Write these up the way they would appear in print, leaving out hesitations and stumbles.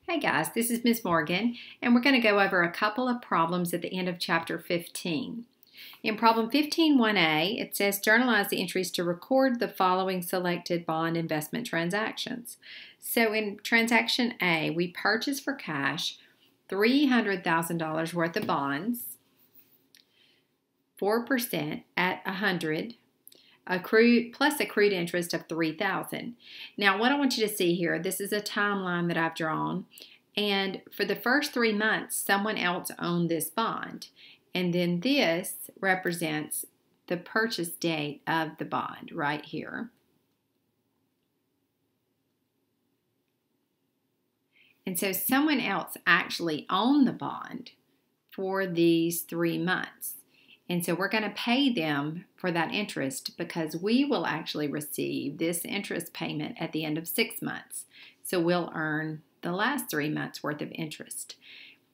Hey guys, this is Ms. Morgan, and we're going to go over a couple of problems at the end of Chapter 15. In Problem 15.1a, it says journalize the entries to record the following selected bond investment transactions. So in Transaction A, we purchase for cash $300,000 worth of bonds, 4% at 100, accrued interest of $3,000. Now, what I want you to see here, this is a timeline that I've drawn, and for the first 3 months, someone else owned this bond, and then this represents the purchase date of the bond right here. And so someone else actually owned the bond for these 3 months. And so we're going to pay them for that interest because we will actually receive this interest payment at the end of 6 months. So we'll earn the last 3 months worth of interest.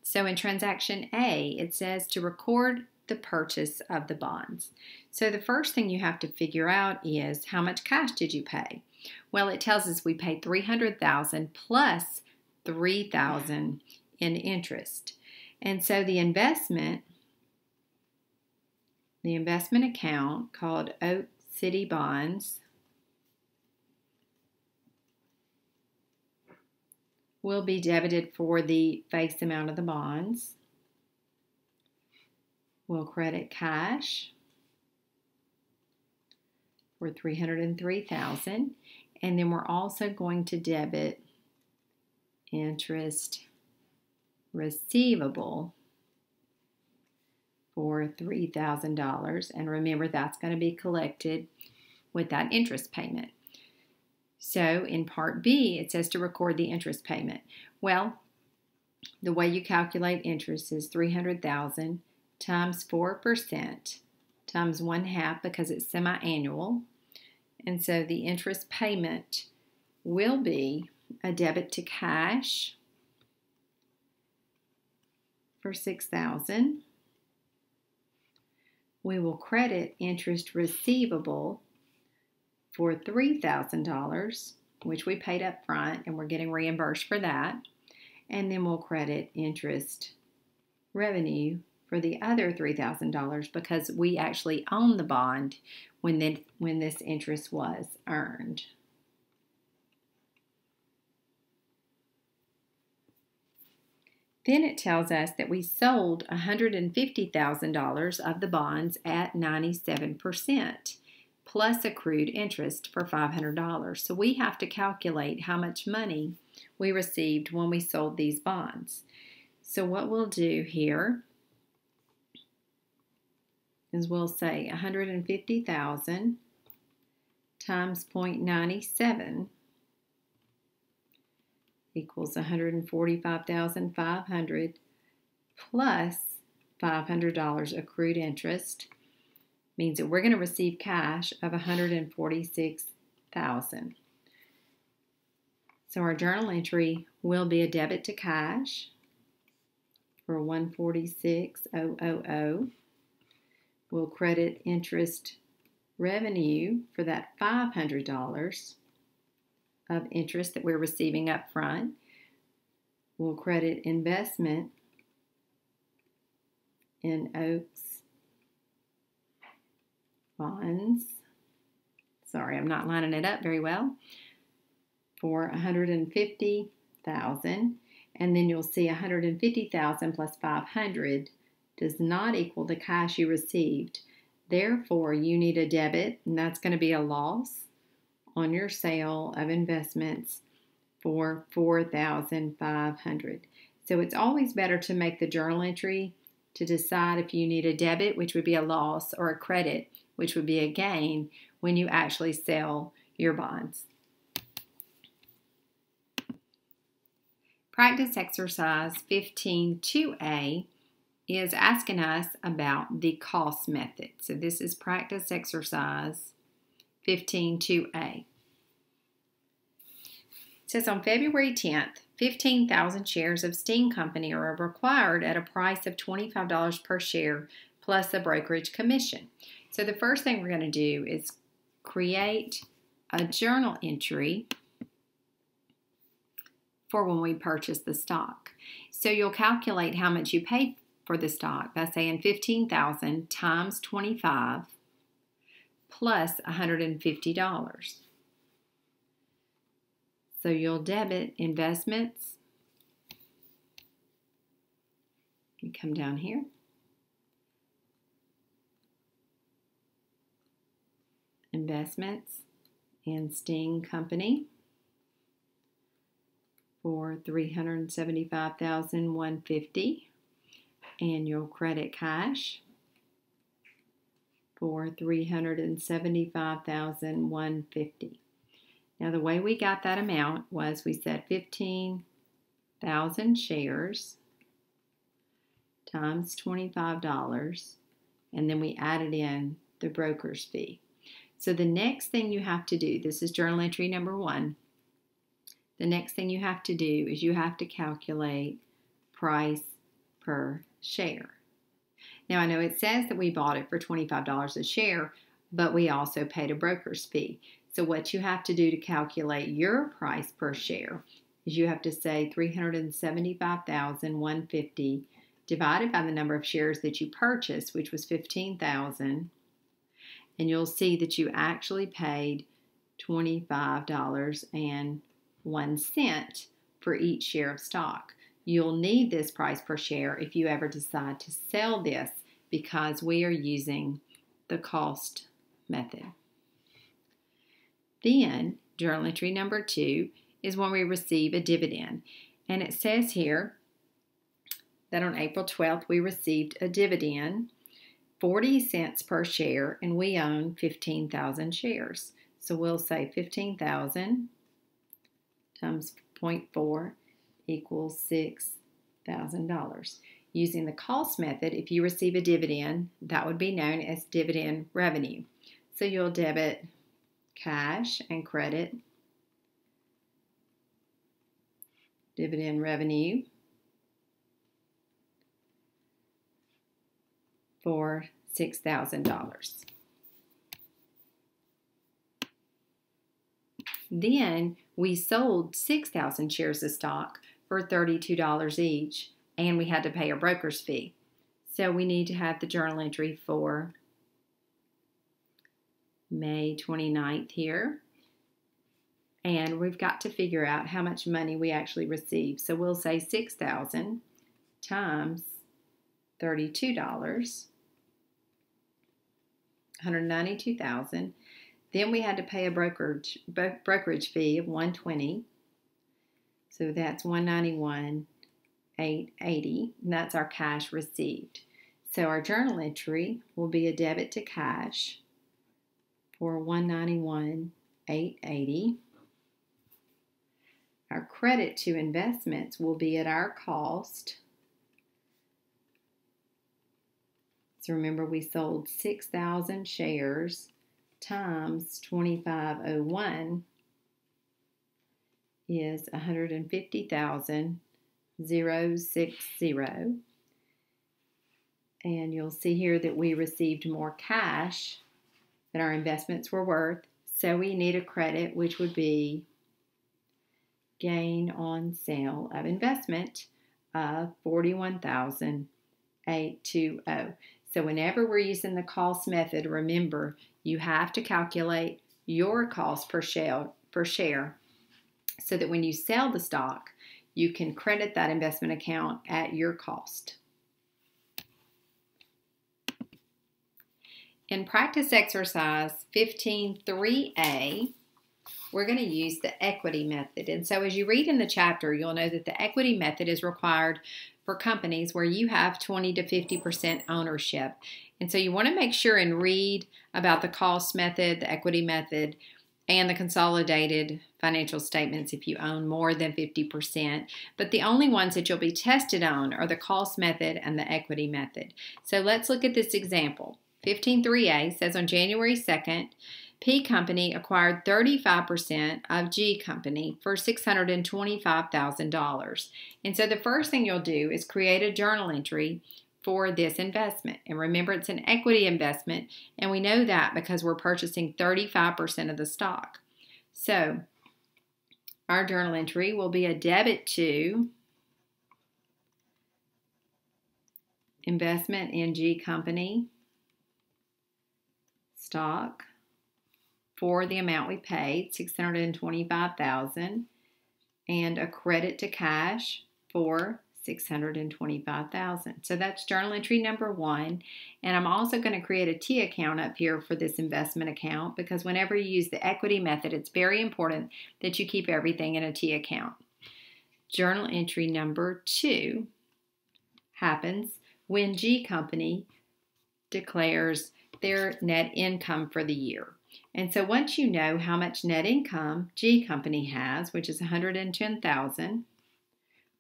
So in Transaction A, it says to record the purchase of the bonds. So the first thing you have to figure out is how much cash did you pay? Well, it tells us we paid $300,000 plus $3,000 in interest. And so the investment account called Oak City Bonds will be debited for the face amount of the bonds. We'll credit cash for $303,000, and then we're also going to debit interest receivable for $3,000, and remember that's going to be collected with that interest payment. So in Part B, it says to record the interest payment. Well, the way you calculate interest is $300,000 times 4% times 1/2 because it's semi-annual, and so the interest payment will be a debit to cash for $6,000. We will credit interest receivable for $3,000, which we paid up front, and we're getting reimbursed for that. And then we'll credit interest revenue for the other $3,000 because we actually own the bond when this interest was earned. Then it tells us that we sold $150,000 of the bonds at 97% plus accrued interest for $500. So we have to calculate how much money we received when we sold these bonds. So what we'll do here is we'll say $150,000 times 0.97 equals $145,500 plus $500 accrued interest, means that we're going to receive cash of $146,000. So our journal entry will be a debit to cash for $146,000. We'll credit interest revenue for that $500 of interest that we're receiving up front. We'll credit investment in Oaks bonds. Sorry, I'm not lining it up very well. For $150,000, and then you'll see $150,000 plus $500 does not equal the cash you received. Therefore, you need a debit, and that's going to be a loss on your sale of investments for $4,500. So it's always better to make the journal entry to decide if you need a debit, which would be a loss, or a credit, which would be a gain when you actually sell your bonds. Practice exercise 15.2a is asking us about the cost method. So this is practice exercise 15.2a. It says on February 10th, 15,000 shares of Sting Company are required at a price of $25 per share plus a brokerage commission. So the first thing we're going to do is create a journal entry for when we purchase the stock. So you'll calculate how much you paid for the stock by saying $15,000 times 25 plus $150. So you'll debit investments. You come down here. Investments in Sting Company for $375,150. And you'll credit cash for $375,150. Now the way we got that amount was we said 15,000 shares times $25, and then we added in the broker's fee. So the next thing you have to do, this is journal entry number 1, the next thing you have to do is you have to calculate price per share. Now I know it says that we bought it for $25 a share, but we also paid a broker's fee. So what you have to do to calculate your price per share is you have to say 375,150 divided by the number of shares that you purchased, which was 15,000, and you'll see that you actually paid $25.01 for each share of stock. You'll need this price per share if you ever decide to sell this because we are using the cost method. Then, journal entry number 2 is when we receive a dividend. And it says here that on April 12th we received a dividend, 40 cents per share, and we own 15,000 shares. So we'll say 15,000 times 0.4 equals $6,000. Using the cost method, if you receive a dividend, that would be known as dividend revenue. So you'll debit cash and credit dividend revenue for $6,000. Then we sold 6,000 shares of stock for $32 each, and we had to pay a broker's fee. So we need to have the journal entry for May 29th here. And we've got to figure out how much money we actually received. So we'll say 6,000 times $32, $192,000. Then we had to pay a brokerage fee of $120. So that's $191,880, and that's our cash received. So our journal entry will be a debit to cash for $191,880. Our credit to investments will be at our cost. So remember, we sold 6,000 shares times 2501 is 150,060. And you'll see here that we received more cash than our investments were worth. So we need a credit, which would be gain on sale of investment of $41,820. So whenever we're using the cost method, remember you have to calculate your cost per share so that when you sell the stock, you can credit that investment account at your cost. In practice exercise 15.3a, we're going to use the equity method. And so as you read in the chapter, you'll know that the equity method is required for companies where you have 20 to 50% ownership. And so you want to make sure and read about the cost method, the equity method, and the consolidated financial statements if you own more than 50%. But the only ones that you'll be tested on are the cost method and the equity method. So let's look at this example. 15.3a says on January 2nd, P Company acquired 35% of G Company for $625,000. And so the first thing you'll do is create a journal entry for this investment. And remember, it's an equity investment, and we know that because we're purchasing 35% of the stock. So our journal entry will be a debit to investment in G Company stock for the amount we paid, $625,000, and a credit to cash for $625,000. So that's journal entry number 1. And I'm also going to create a T account up here for this investment account, because whenever you use the equity method, it's very important that you keep everything in a T account. Journal entry number 2 happens when G Company declares their net income for the year. And so once you know how much net income G Company has, which is $110,000,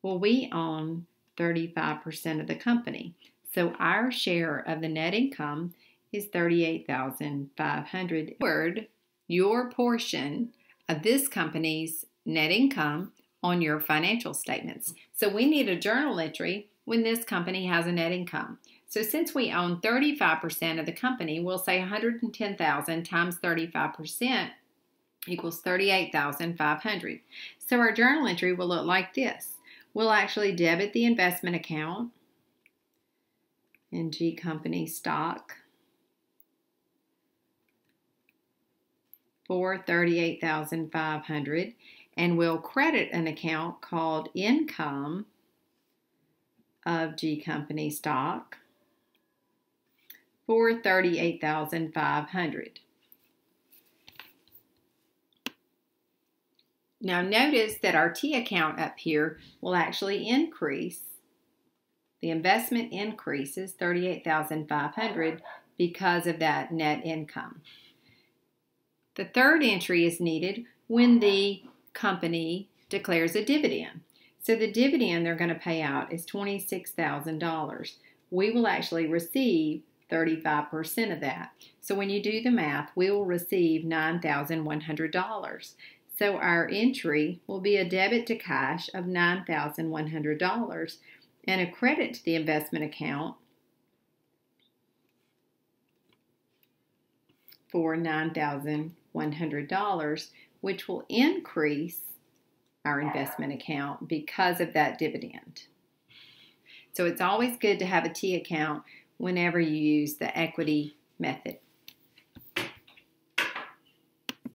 well, we own 35% of the company. So our share of the net income is $38,500. Your portion of this company's net income on your financial statements. So we need a journal entry when this company has a net income. So since we own 35% of the company, we'll say 110,000 times 35% equals 38,500. So our journal entry will look like this. We'll actually debit the investment account in G Company stock for $38,500, and we'll credit an account called income of G Company stock for $38,500. Now notice that our T account up here will actually increase. The investment increases $38,500 because of that net income. The third entry is needed when the company declares a dividend. So the dividend they're going to pay out is $26,000. We will actually receive 35% of that. So when you do the math, we will receive $9,100. So our entry will be a debit to cash of $9,100 and a credit to the investment account for $9,100, which will increase our investment account because of that dividend. So it's always good to have a T account whenever you use the equity method.